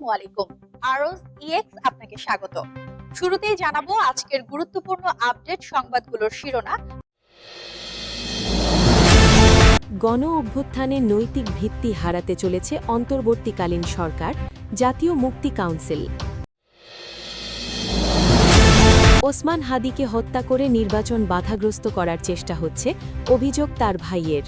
আসসালামু আলাইকুম। আরজ ইএক্স আপনাকে স্বাগত। শুরুতেই জানাবো আজকের গুরুত্বপূর্ণ আপডেট সংবাদগুলোর শিরোনাম। গণ অভ্যুত্থানের নৈতিক ভিত্তি হারাতে চলেছে অন্তর্বর্তীকালীন সরকার, জাতীয় মুক্তি কাউন্সিল। ওসমান হাদিকে হত্যা করে নির্বাচন বাধাগ্রস্ত করার চেষ্টা হচ্ছে, অভিযোগ তার ভাইয়ের।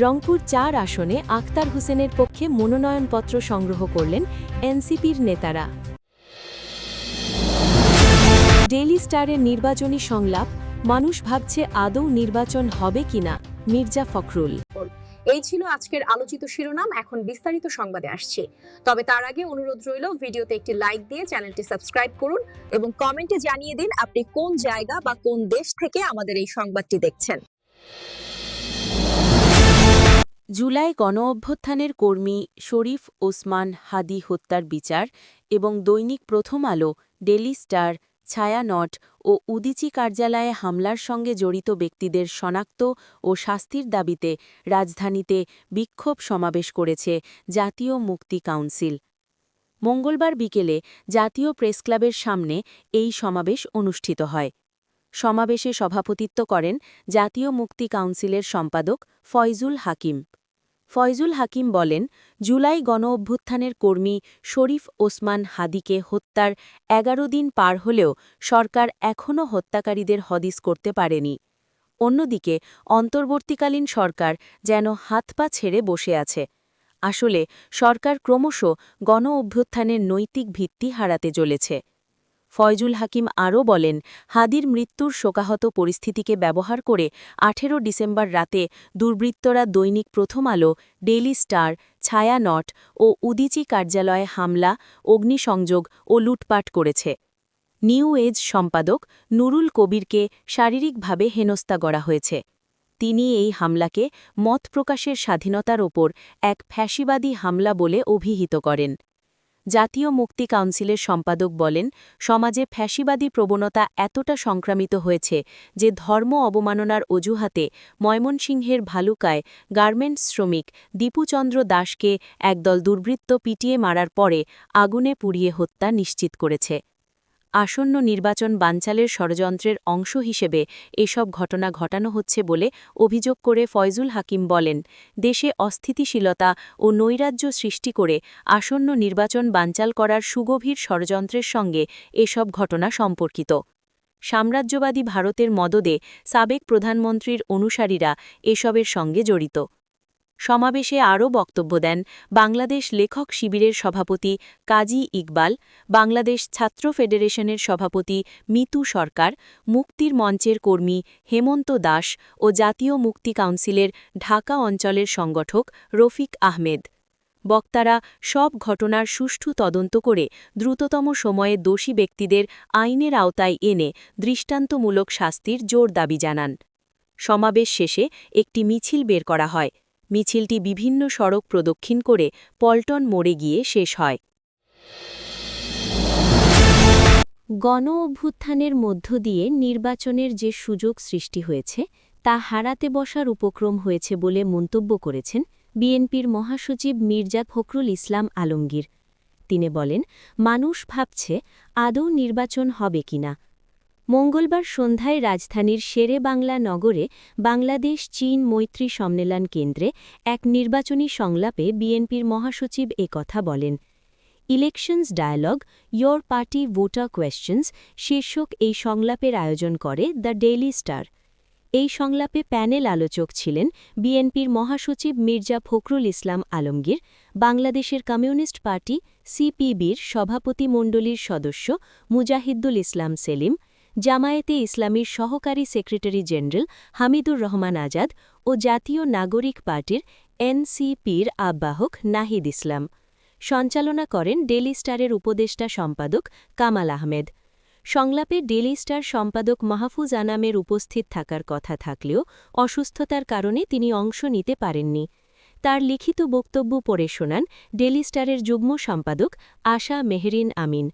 রংপুর ৪ আসনে আখতার হোসেনের পক্ষে মনোনয়নপত্র সংগ্রহ করলেন এনসিপির নেতারা। ডেইলি স্টারের নির্বাচনী সংলাপ, মানুষ ভাবছে আদৌ নির্বাচন হবে কিনা, মির্জা ফখরুল। এই ছিল আজকের আলোচিত শিরোনাম। এখন বিস্তারিত সংবাদে আসছি। তবে তার আগে অনুরোধ রইল, ভিডিওতে একটি লাইক দিয়ে চ্যানেলটি সাবস্ক্রাইব করুন এবং কমেন্টে জানিয়ে দিন আপনি কোন জায়গা বা কোন দেশ থেকে আমাদের এই সংবাদটি দেখছেন। জুলাই গণঅভ্যুত্থানের কর্মী শরীফ ওসমান হাদি হত্যার বিচার এবং দৈনিক প্রথম আলো, ডেইলি স্টার, ছায়ানট ও উদীচী কার্যালয়ে হামলার সঙ্গে জড়িত ব্যক্তিদের শনাক্ত ও শাস্তির দাবিতে রাজধানীতে বিক্ষোভ সমাবেশ করেছে জাতীয় মুক্তি কাউন্সিল। মঙ্গলবার বিকেলে জাতীয় প্রেসক্লাবের সামনে এই সমাবেশ অনুষ্ঠিত হয়। সমাবেশে সভাপতিত্ব করেন জাতীয় মুক্তি কাউন্সিলের সম্পাদক ফয়জুল হাকিম। ফয়জুল হাকিম বলেন, জুলাই গণঅভ্যুত্থানের কর্মী শরীফ ওসমান হাদিকে হত্যার ১১ দিন পার হলেও সরকার এখনও হত্যাকারীদের হদিস করতে পারেনি। অন্যদিকে অন্তর্বর্তীকালীন সরকার যেন হাত পা ছেড়ে বসে আছে। আসলে সরকার ক্রমশ গণঅভ্যুত্থানের নৈতিক ভিত্তি হারাতে চলেছে। ফয়জুল হাকিম আরও বলেন, হাদির মৃত্যুর শোকাহত পরিস্থিতিকে ব্যবহার করে ১৮ ডিসেম্বর রাতে দুর্বৃত্তরা দৈনিক প্রথম আলো, ডেইলি স্টার, ছায়ানট ও উদীচী কার্যালয়ে হামলা, অগ্নিসংযোগ ও লুটপাট করেছে। নিউ এজ সম্পাদক নুরুল কবিরকে শারীরিকভাবে হেনস্থা করা হয়েছে। তিনি এই হামলাকে মত প্রকাশের স্বাধীনতার ওপর এক ফ্যাসিবাদী হামলা বলে অভিহিত করেন। জাতীয় মুক্তি কাউন্সিলের সম্পাদক বলেন, সমাজে ফ্যাসিবাদী প্রবণতা এতটা সংক্রামিত হয়েছে যে ধর্ম অবমাননার অজুহাতে ময়মনসিংহের ভালুকায় গার্মেন্টস শ্রমিক দীপুচন্দ্র দাসকে একদল দুর্বৃত্ত পিটিয়ে মারার পরে আগুনে পুড়িয়ে হত্যা নিশ্চিত করেছে। আসন্ন নির্বাচন বানচালের ষড়যন্ত্রের অংশ হিসেবে এসব ঘটনা ঘটানো হচ্ছে বলে অভিযোগ করে ফয়জুল হাকিম বলেন, দেশে অস্থিতিশীলতা ও নৈরাজ্য সৃষ্টি করে আসন্ন নির্বাচন বানচাল করার সুগভীর ষড়যন্ত্রের সঙ্গে এসব ঘটনা সম্পর্কিত। সাম্রাজ্যবাদী ভারতের মদদে সাবেক প্রধানমন্ত্রীর অনুসারীরা এসবের সঙ্গে জড়িত। সমাবেশে আরও বক্তব্য দেন বাংলাদেশ লেখক শিবিরের সভাপতি কাজী ইকবাল, বাংলাদেশ ছাত্র ফেডারেশনের সভাপতি মিতু সরকার, মুক্তির মঞ্চের কর্মী হেমন্ত দাস ও জাতীয় মুক্তি কাউন্সিলের ঢাকা অঞ্চলের সংগঠক রফিক আহমেদ। বক্তারা সব ঘটনার সুষ্ঠু তদন্ত করে দ্রুততম সময়ে দোষী ব্যক্তিদের আইনের আওতায় এনে দৃষ্টান্তমূলক শাস্তির জোর দাবি জানান। সমাবেশ শেষে একটি মিছিল বের করা হয়। মিছিলটি বিভিন্ন সড়ক প্রদক্ষিণ করে পল্টন মোড়ে গিয়ে শেষ হয়। গণ অভ্যুত্থানের মধ্য দিয়ে নির্বাচনের যে সুযোগ সৃষ্টি হয়েছে তা হারাতে বসার উপক্রম হয়েছে বলে মন্তব্য করেছেন বিএনপির মহাসচিব মির্জা ফখরুল ইসলাম আলমগীর। তিনি বলেন, মানুষ ভাবছে আদৌ নির্বাচন হবে কিনা। মঙ্গলবার সন্ধ্যায় রাজধানীর শেরেবাংলা নগরে বাংলাদেশ চীন মৈত্রী সম্মেলন কেন্দ্রে এক নির্বাচনী সংলাপে বিএনপির মহাসচিব একথা বলেন। Elections dialogue, your party voter questions শীর্ষক এই সংলাপের আয়োজন করে দ্য ডেইলি স্টার। এই সংলাপে প্যানেল আলোচক ছিলেন বিএনপির মহাসচিব মির্জা ফখরুল ইসলাম আলমগীর, বাংলাদেশের কমিউনিস্ট পার্টি সিপিবির সভাপতিমণ্ডলীর সদস্য মুজাহিদুল ইসলাম সেলিম, জামায়াতে ইসলামীর সহকারী সেক্রেটারি জেনারেল হামিদুর রহমান আজাদ ও জাতীয় নাগরিক পার্টির এনসিপির আহ্বায়ক নাহিদ ইসলাম। সঞ্চালনা করেন ডেইলি স্টারের উপদেষ্টা সম্পাদক কামাল আহমেদ। সংলাপে ডেইলি স্টার সম্পাদক মাহফুজ আনামের উপস্থিত থাকার কথা থাকলেও অসুস্থতার কারণে তিনি অংশ নিতে পারেননি। তার লিখিত বক্তব্য পড়ে শোনান ডেইলি স্টারের যুগ্ম সম্পাদক আশা মেহরিন আমিন।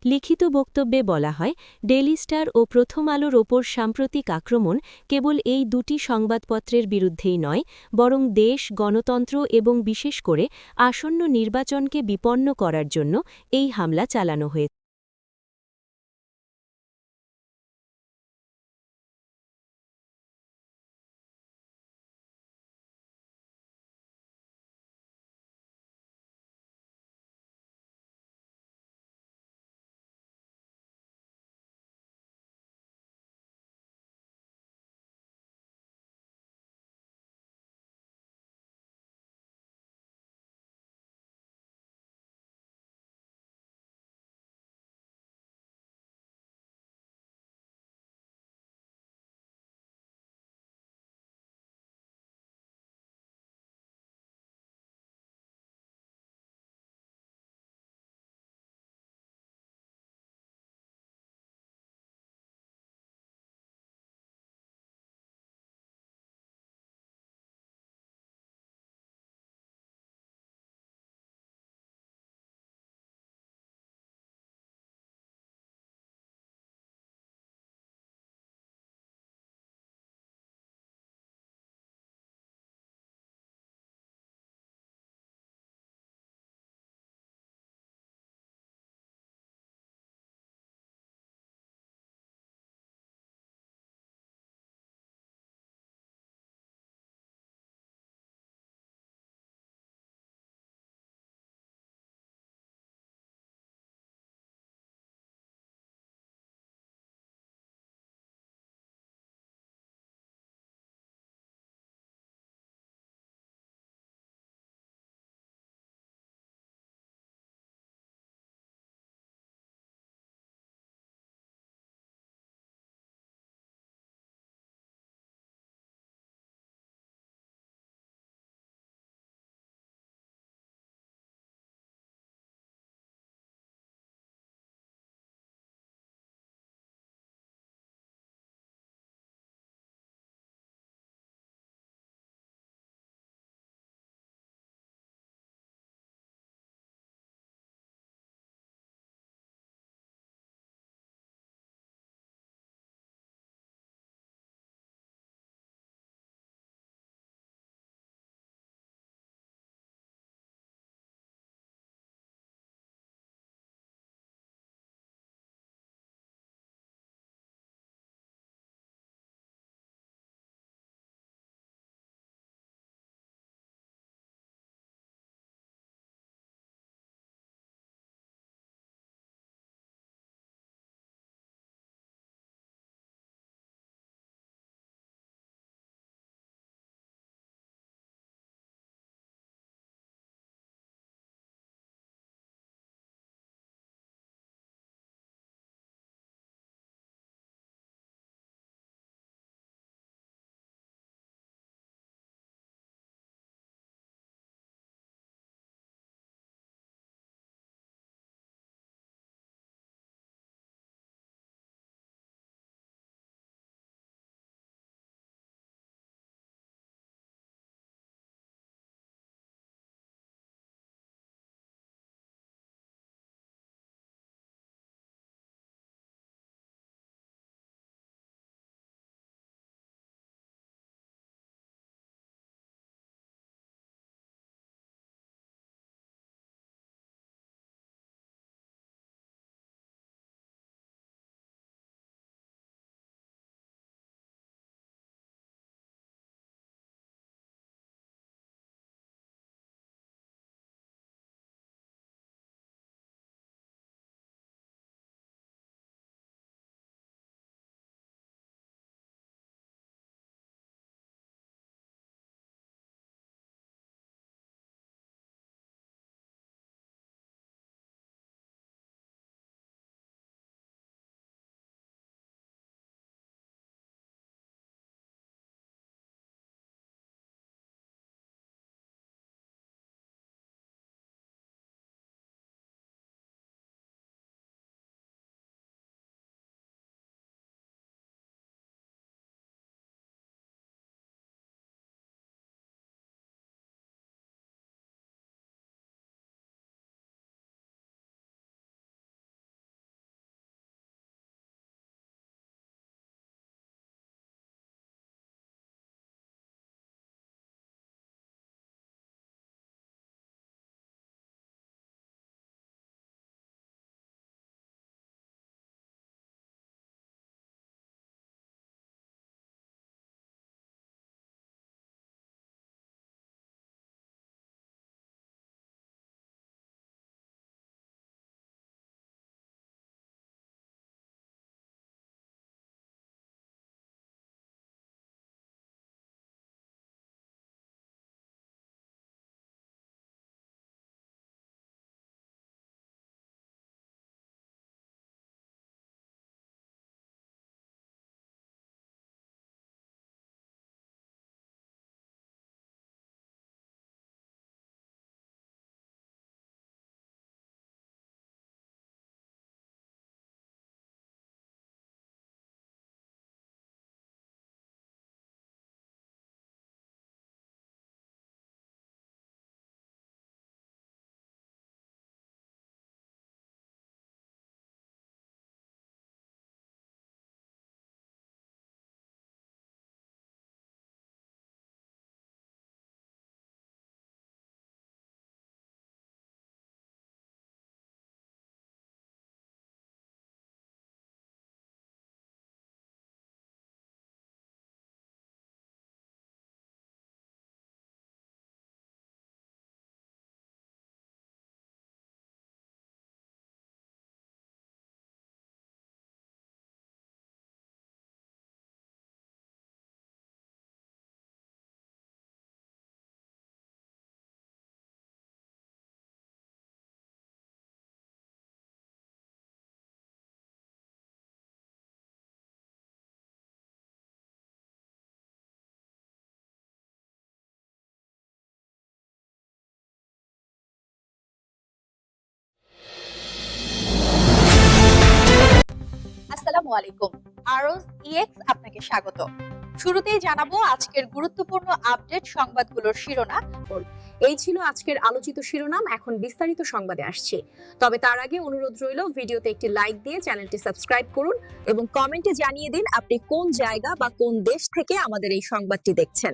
লিখিত বক্তব্যে বলা হয়, ডেইলি স্টার ও প্রথম আলোর ওপর সাম্প্রতিক আক্রমণ কেবল এই দুটি সংবাদপত্রের বিরুদ্ধেই নয়, বরং দেশ, গণতন্ত্র এবং বিশেষ করে আসন্ন নির্বাচনকে বিপন্ন করার জন্য এই হামলা চালানো হয়েছে। আসসালামু আলাইকুম। আরজ ইএক্স আপনাকে স্বাগত। শুরুতেই জানাবো আজকের গুরুত্বপূর্ণ আপডেট সংবাদগুলোর শিরোনাম। এই ছিল আজকের আলোচিত শিরোনাম, এখন বিস্তারিত সংবাদে আসছে। তবে তার আগে অনুরোধ রইল ভিডিওতে একটি লাইক দিয়ে চ্যানেলটি সাবস্ক্রাইব করুন এবং কমেন্টে জানিয়ে দিন আপনি কোন জায়গা বা কোন দেশ থেকে আমাদের এই সংবাদটি দেখছেন।